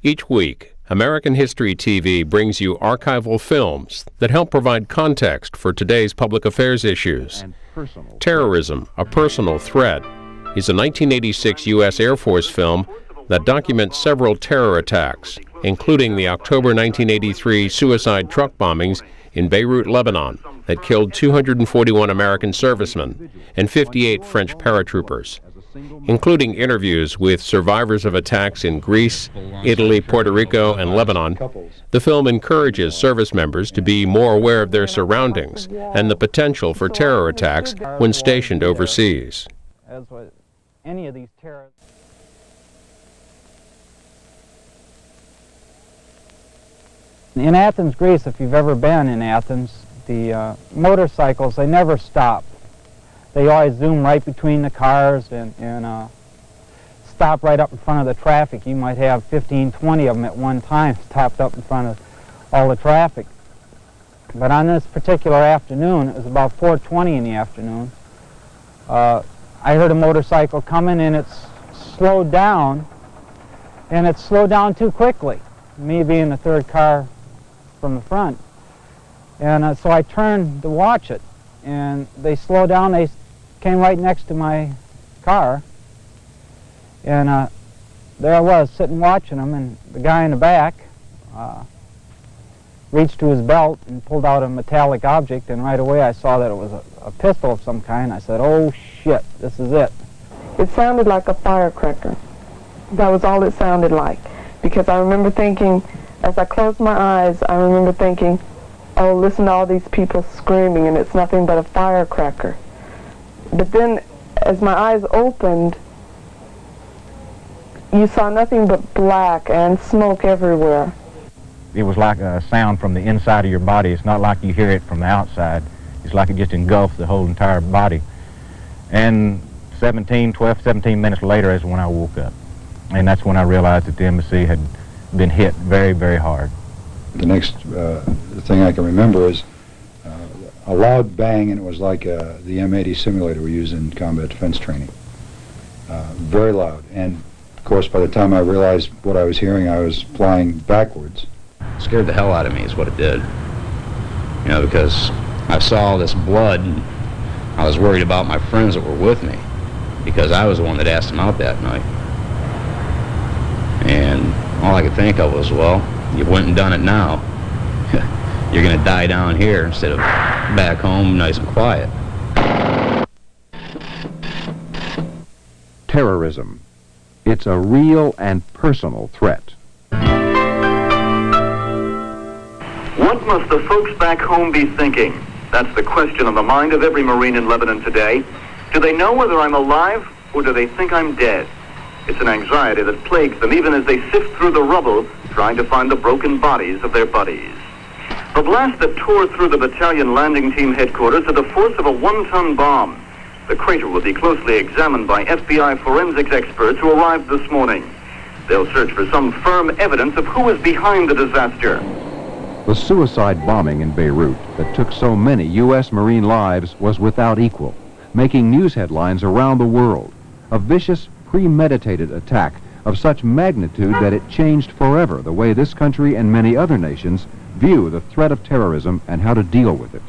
Each week, American History TV brings you archival films that help provide context for today's public affairs issues. Terrorism, A Personal Threat is a 1986 U.S. Air Force film that documents several terror attacks, including the October 1983 suicide truck bombings in Beirut, Lebanon, that killed 241 American servicemen and 58 French paratroopers. Including interviews with survivors of attacks in Greece, Italy, Puerto Rico, and Lebanon, the film encourages service members to be more aware of their surroundings and the potential for terror attacks when stationed overseas. As with any of these terrorists. In Athens, Greece, if you've ever been in Athens, the motorcycles, they never stop. They always zoom right between the cars and stop right up in front of the traffic. You might have 15, 20 of them at one time stopped up in front of all the traffic. But on this particular afternoon, it was about 4:20 in the afternoon, I heard a motorcycle coming and it's slowed down, and it slowed down too quickly, me being the third car from the front. And so I turned to watch it, and they slowed down. They came right next to my car, and there I was sitting watching them, and the guy in the back reached to his belt and pulled out a metallic object, and right away I saw that it was a pistol of some kind. I said, "Oh shit, this is it." It sounded like a firecracker. That was all it sounded like, because I remember thinking, as I closed my eyes, I remember thinking, oh, listen to all these people screaming, and it's nothing but a firecracker. But then, as my eyes opened, you saw nothing but black and smoke everywhere. It was like a sound from the inside of your body. It's not like you hear it from the outside. It's like it just engulfed the whole entire body. And 12, 17 minutes later is when I woke up. And that's when I realized that the embassy had been hit very, very hard. The next thing I can remember is a loud bang, and it was like the M80 simulator we use in combat defense training. Very loud. And, of course, by the time I realized what I was hearing, I was flying backwards. It scared the hell out of me is what it did. You know, because I saw all this blood, and I was worried about my friends that were with me, because I was the one that asked them out that night. And all I could think of was, well, you went and done it now. You're going to die down here instead of back home nice and quiet. Terrorism. It's a real and personal threat. What must the folks back home be thinking? That's the question on the mind of every Marine in Lebanon today. Do they know whether I'm alive, or do they think I'm dead? It's an anxiety that plagues them even as they sift through the rubble, trying to find the broken bodies of their buddies. The blast that tore through the battalion landing team headquarters had the force of a 1-ton bomb. The crater will be closely examined by FBI forensics experts who arrived this morning. They'll search for some firm evidence of who is behind the disaster. The suicide bombing in Beirut that took so many U.S. Marine lives was without equal, making news headlines around the world. A vicious, premeditated attack of such magnitude that it changed forever the way this country and many other nations view the threat of terrorism and how to deal with it.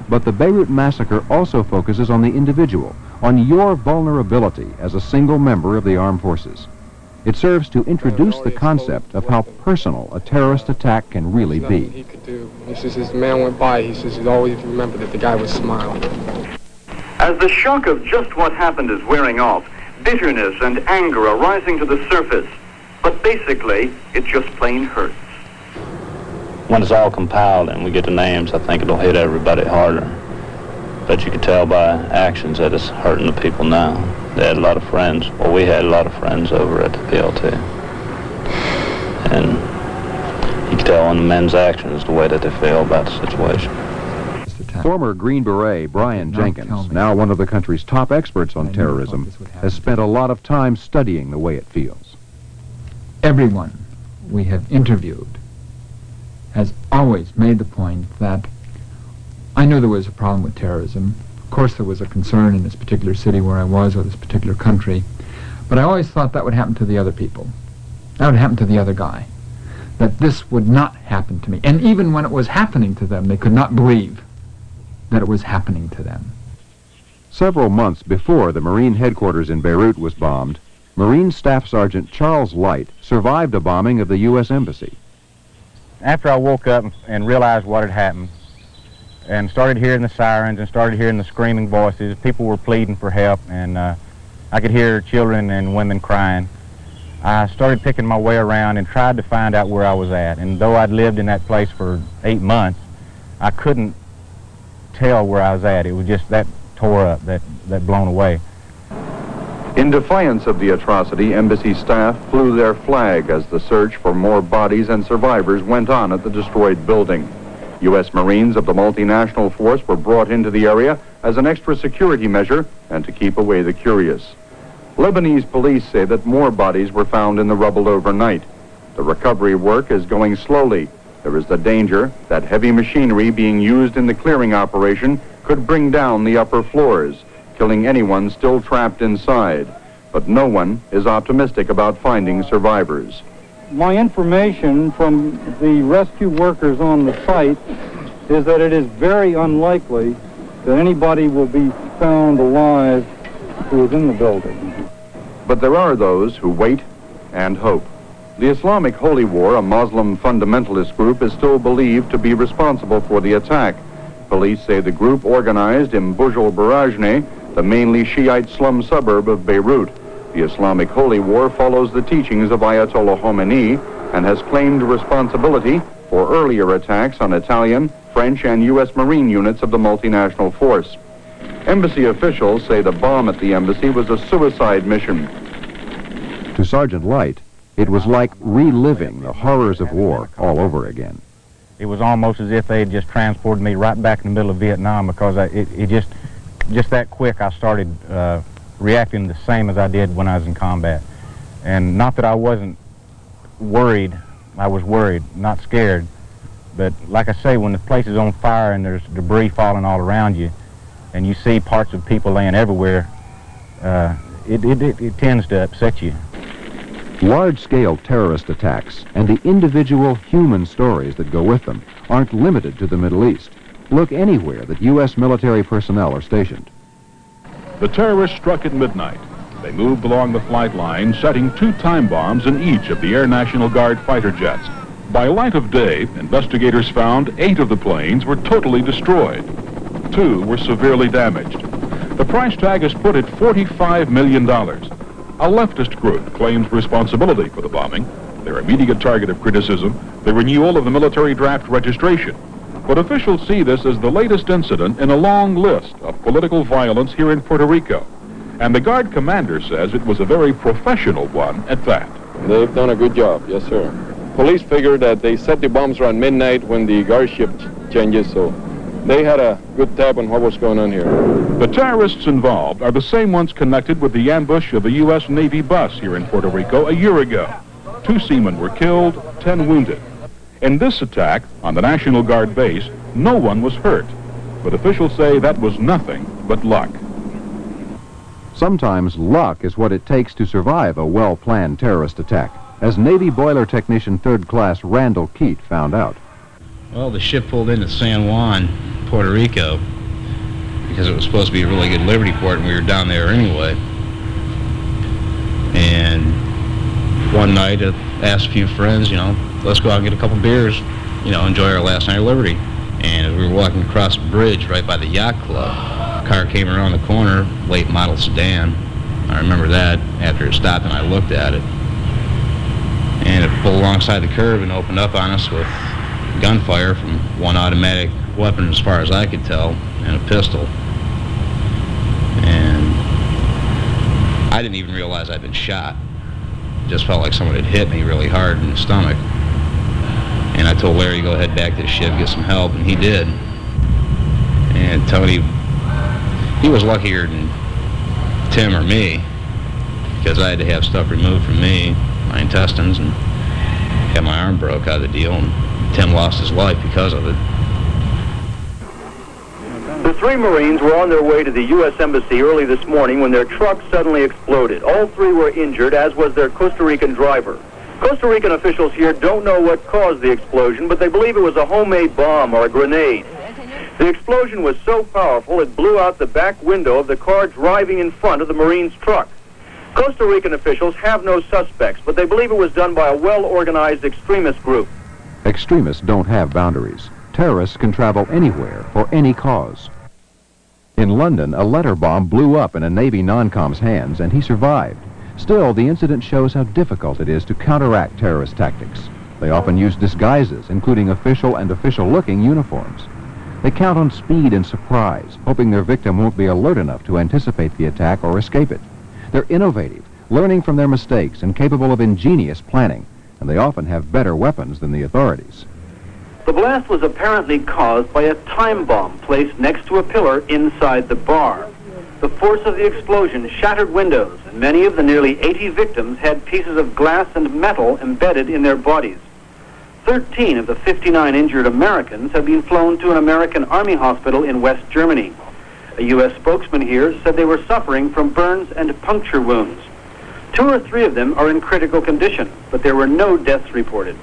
But the Beirut massacre also focuses on the individual, on your vulnerability as a single member of the armed forces. It serves to introduce the concept of how personal a terrorist attack can really be. He could do. He says, as the man went by, he says he'd always remember that the guy would smile. As the shock of just what happened is wearing off, bitterness and anger are rising to the surface. But basically, it just plain hurts. When it's all compiled and we get the names, I think it'll hit everybody harder. But you can tell by actions that it's hurting the people now. They had a lot of friends. Well, we had a lot of friends over at the PLT. And you can tell on the men's actions the way that they feel about the situation. Former Green Beret Brian Jenkins, now one of the country's top experts on terrorism, has spent a lot of time studying the way it feels. Everyone we have interviewed has always made the point that I knew there was a problem with terrorism. Of course there was a concern in this particular city where I was, or this particular country, but I always thought that would happen to the other people. that would happen to the other guy, that this would not happen to me. And even when it was happening to them, they could not believe that it was happening to them. Several months before the Marine headquarters in Beirut was bombed, Marine Staff Sergeant Charles Light survived a bombing of the U.S. Embassy. After I woke up and realized what had happened, and started hearing the sirens and started hearing the screaming voices, people were pleading for help, and I could hear children and women crying. I started picking my way around and tried to find out where I was at. And though I'd lived in that place for 8 months, I couldn't tell where I was at. It was just that tore up, that blown away. In defiance of the atrocity, embassy staff flew their flag as the search for more bodies and survivors went on at the destroyed building. U.S. Marines of the multinational force were brought into the area as an extra security measure and to keep away the curious. Lebanese police say that more bodies were found in the rubble overnight. The recovery work is going slowly. There is the danger that heavy machinery being used in the clearing operation could bring down the upper floors, killing anyone still trapped inside. But no one is optimistic about finding survivors. My information from the rescue workers on the site is that it is very unlikely that anybody will be found alive who is in the building. But there are those who wait and hope. The Islamic Holy War, a Muslim fundamentalist group, is still believed to be responsible for the attack. Police say the group organized in Burj al-Barajneh, the mainly Shiite slum suburb of Beirut. The Islamic Holy War follows the teachings of Ayatollah Khomeini and has claimed responsibility for earlier attacks on Italian, French, and U.S. Marine units of the multinational force. Embassy officials say the bomb at the embassy was a suicide mission. To Sergeant Light, it was like reliving the horrors of war all over again. It was almost as if they had just transported me right back in the middle of Vietnam, because it just that quick I started reacting the same as I did when I was in combat. And not that I wasn't worried, I was worried, not scared. But like I say, when the place is on fire and there's debris falling all around you, and you see parts of people laying everywhere, it tends to upset you. Large-scale terrorist attacks and the individual human stories that go with them aren't limited to the Middle East. Look anywhere that U.S. military personnel are stationed. The terrorists struck at midnight. They moved along the flight line, setting 2 time bombs in each of the Air National Guard fighter jets. By light of day, investigators found 8 of the planes were totally destroyed. 2 were severely damaged. The price tag is put at $45 million. A leftist group claims responsibility for the bombing. Their immediate target of criticism, the renewal of the military draft registration. But officials see this as the latest incident in a long list of political violence here in Puerto Rico. And the Guard commander says it was a very professional one at that. They've done a good job, yes sir. Police figured that they set the bombs around midnight when the guard shift changes, so they had a good tab on what was going on here. The terrorists involved are the same ones connected with the ambush of a U.S. Navy bus here in Puerto Rico a year ago. 2 seamen were killed, 10 wounded. In this attack on the National Guard base, no one was hurt. But officials say that was nothing but luck. Sometimes luck is what it takes to survive a well-planned terrorist attack, as Navy boiler technician 3rd Class Randall Keat found out. Well, the ship pulled into San Juan, Puerto Rico, because it was supposed to be a really good Liberty port, and we were down there anyway. And one night, I asked a few friends, let's go out and get a couple beers, enjoy our last night of Liberty. And as we were walking across the bridge right by the yacht club, a car came around the corner, late model sedan. I remember that after it stopped and I looked at it. And it pulled alongside the curb and opened up on us with gunfire from one automatic weapon as far as I could tell, and a pistol. And I didn't even realize I'd been shot. It just felt like someone had hit me really hard in the stomach. And I told Larry to go head back to the ship, get some help, and he did. And Tony, he was luckier than Tim or me, because I had to have stuff removed from me, my intestines, and had my arm broke out of the deal, and Tim lost his life because of it. The 3 Marines were on their way to the U.S. Embassy early this morning when their truck suddenly exploded. All 3 were injured, as was their Costa Rican driver. Costa Rican officials here don't know what caused the explosion, but they believe it was a homemade bomb or a grenade. The explosion was so powerful it blew out the back window of the car driving in front of the Marines' truck. Costa Rican officials have no suspects, but they believe it was done by a well-organized extremist group. Extremists don't have boundaries. Terrorists can travel anywhere for any cause. In London, a letter bomb blew up in a Navy non-com's hands, and he survived. Still, the incident shows how difficult it is to counteract terrorist tactics. They often use disguises, including official and official-looking uniforms. They count on speed and surprise, hoping their victim won't be alert enough to anticipate the attack or escape it. They're innovative, learning from their mistakes and capable of ingenious planning, and they often have better weapons than the authorities. The blast was apparently caused by a time bomb placed next to a pillar inside the bar. The force of the explosion shattered windows, and many of the nearly 80 victims had pieces of glass and metal embedded in their bodies. 13 of the 59 injured Americans have been flown to an American Army hospital in West Germany. A U.S. spokesman here said they were suffering from burns and puncture wounds. 2 or 3 of them are in critical condition, but there were no deaths reported.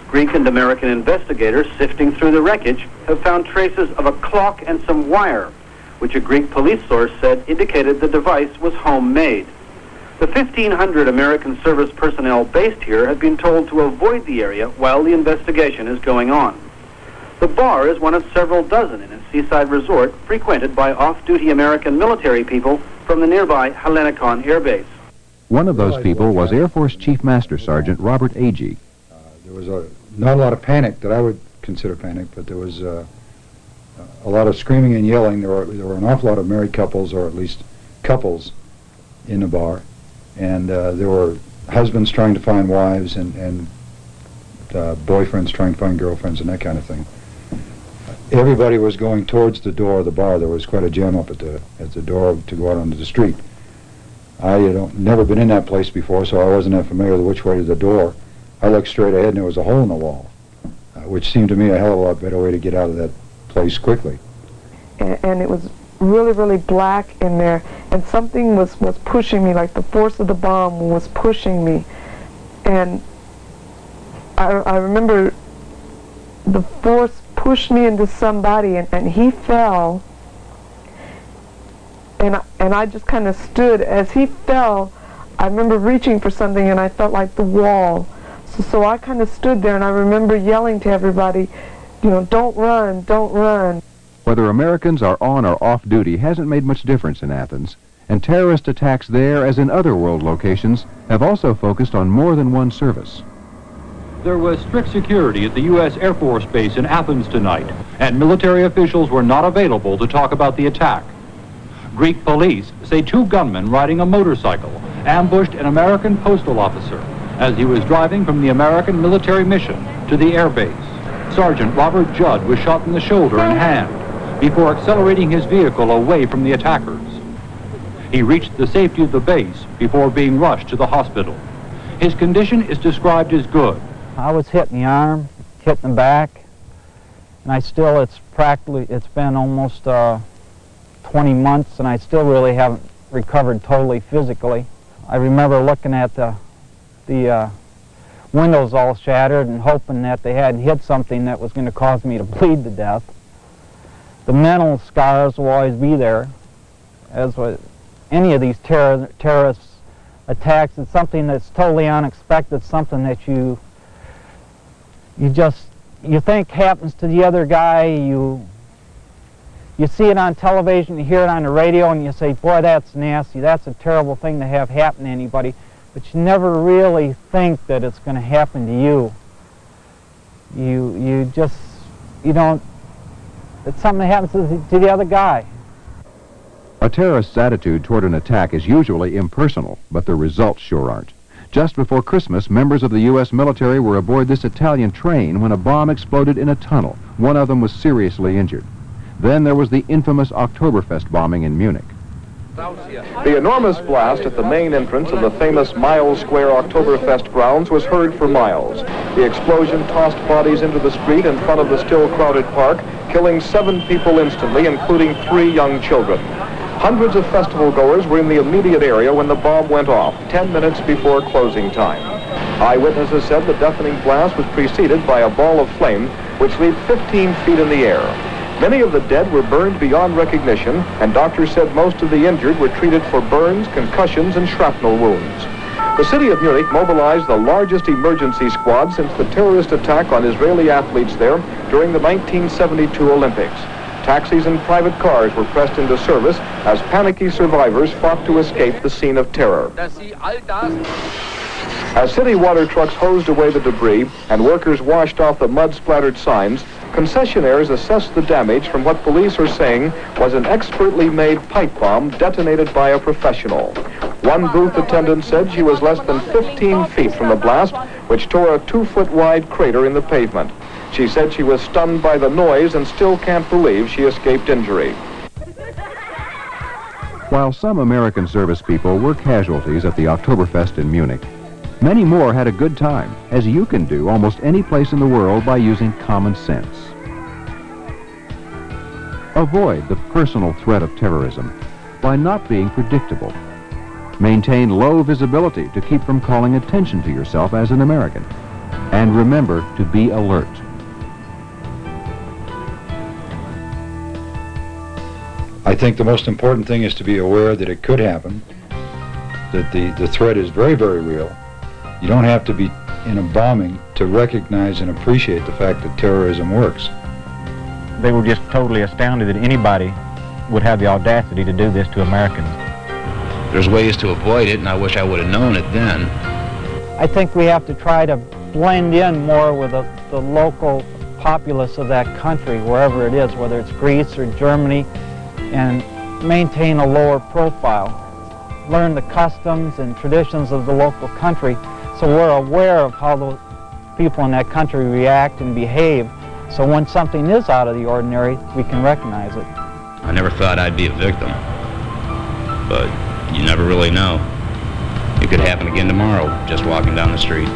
Greek and American investigators sifting through the wreckage have found traces of a clock and some wire, which a Greek police source said indicated the device was homemade. The 1,500 American service personnel based here have been told to avoid the area while the investigation is going on. The bar is one of several dozen in a seaside resort frequented by off-duty American military people from the nearby Helenikon Air Base. One of those people was Air Force Chief Master Sergeant Robert Agee. There was not a lot of panic that I would consider panic, but there was a lot of screaming and yelling. There were an awful lot of married couples, or at least couples, in the bar, and there were husbands trying to find wives and boyfriends trying to find girlfriends and that kind of thing. Everybody was going towards the door of the bar. There was quite a jam up at the door to go out onto the street. I had never been in that place before, so I wasn't that familiar with which way to the door. I looked straight ahead, and there was a hole in the wall, which seemed to me a hell of a lot better way to get out of that place quickly. And it was really, really black in there, and something was pushing me, like the force of the bomb was pushing me. And I remember the force pushed me into somebody, and he fell, and I just kind of stood. As he fell, I remember reaching for something, and I felt like the wall. So I kind of stood there, and I remember yelling to everybody, you know, don't run, don't run. Whether Americans are on or off duty hasn't made much difference in Athens, and terrorist attacks there, as in other world locations, have also focused on more than one service. There was strict security at the U.S. Air Force Base in Athens tonight, and military officials were not available to talk about the attack. Greek police say 2 gunmen riding a motorcycle ambushed an American postal officer as he was driving from the American military mission to the air base. Sergeant Robert Judd was shot in the shoulder and hand before accelerating his vehicle away from the attackers. He reached the safety of the base before being rushed to the hospital. His condition is described as good. I was hit in the arm, hit in the back, and it's been almost 20 months, and I still really haven't recovered totally physically. I remember looking at the windows all shattered and hoping that they hadn't hit something that was going to cause me to bleed to death. The mental scars will always be there, as with any of these terrorist attacks. It's something that's totally unexpected, something that you think happens to the other guy. You see it on television, you hear it on the radio, and you say, boy, that's nasty, that's a terrible thing to have happen to anybody. But you never really think that it's going to happen to you. You don't, it's something that happens to the other guy. A terrorist's attitude toward an attack is usually impersonal, but the results sure aren't. Just before Christmas, members of the U.S. military were aboard this Italian train when a bomb exploded in a tunnel. One of them was seriously injured. Then there was the infamous Oktoberfest bombing in Munich. The enormous blast at the main entrance of the famous Mile Square Oktoberfest grounds was heard for miles. The explosion tossed bodies into the street in front of the still crowded park, killing 7 people instantly, including 3 young children. Hundreds of festival goers were in the immediate area when the bomb went off, 10 minutes before closing time. Eyewitnesses said the deafening blast was preceded by a ball of flame which leaped 15 feet in the air. Many of the dead were burned beyond recognition, and doctors said most of the injured were treated for burns, concussions, and shrapnel wounds. The city of Munich mobilized the largest emergency squad since the terrorist attack on Israeli athletes there during the 1972 Olympics. Taxis and private cars were pressed into service as panicky survivors fought to escape the scene of terror. As city water trucks hosed away the debris and workers washed off the mud-splattered signs, concessionaires assessed the damage from what police are saying was an expertly made pipe bomb detonated by a professional. One booth attendant said she was less than 15 feet from the blast, which tore a 2-foot-wide crater in the pavement. She said she was stunned by the noise and still can't believe she escaped injury. While some American service people were casualties at the Oktoberfest in Munich, many more had a good time, as you can do almost any place in the world by using common sense. Avoid the personal threat of terrorism by not being predictable. Maintain low visibility to keep from calling attention to yourself as an American. And remember to be alert. I think the most important thing is to be aware that it could happen, that the threat is very, very real. You don't have to be in a bombing to recognize and appreciate the fact that terrorism works. They were just totally astounded that anybody would have the audacity to do this to Americans. There's ways to avoid it, and I wish I would have known it then. I think we have to try to blend in more with the local populace of that country, wherever it is, whether it's Greece or Germany, and maintain a lower profile. Learn the customs and traditions of the local country so we're aware of how the people in that country react and behave, so when something is out of the ordinary, we can recognize it. I never thought I'd be a victim, but you never really know. It could happen again tomorrow, just walking down the street.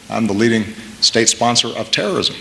I'm the leading state sponsor of terrorism.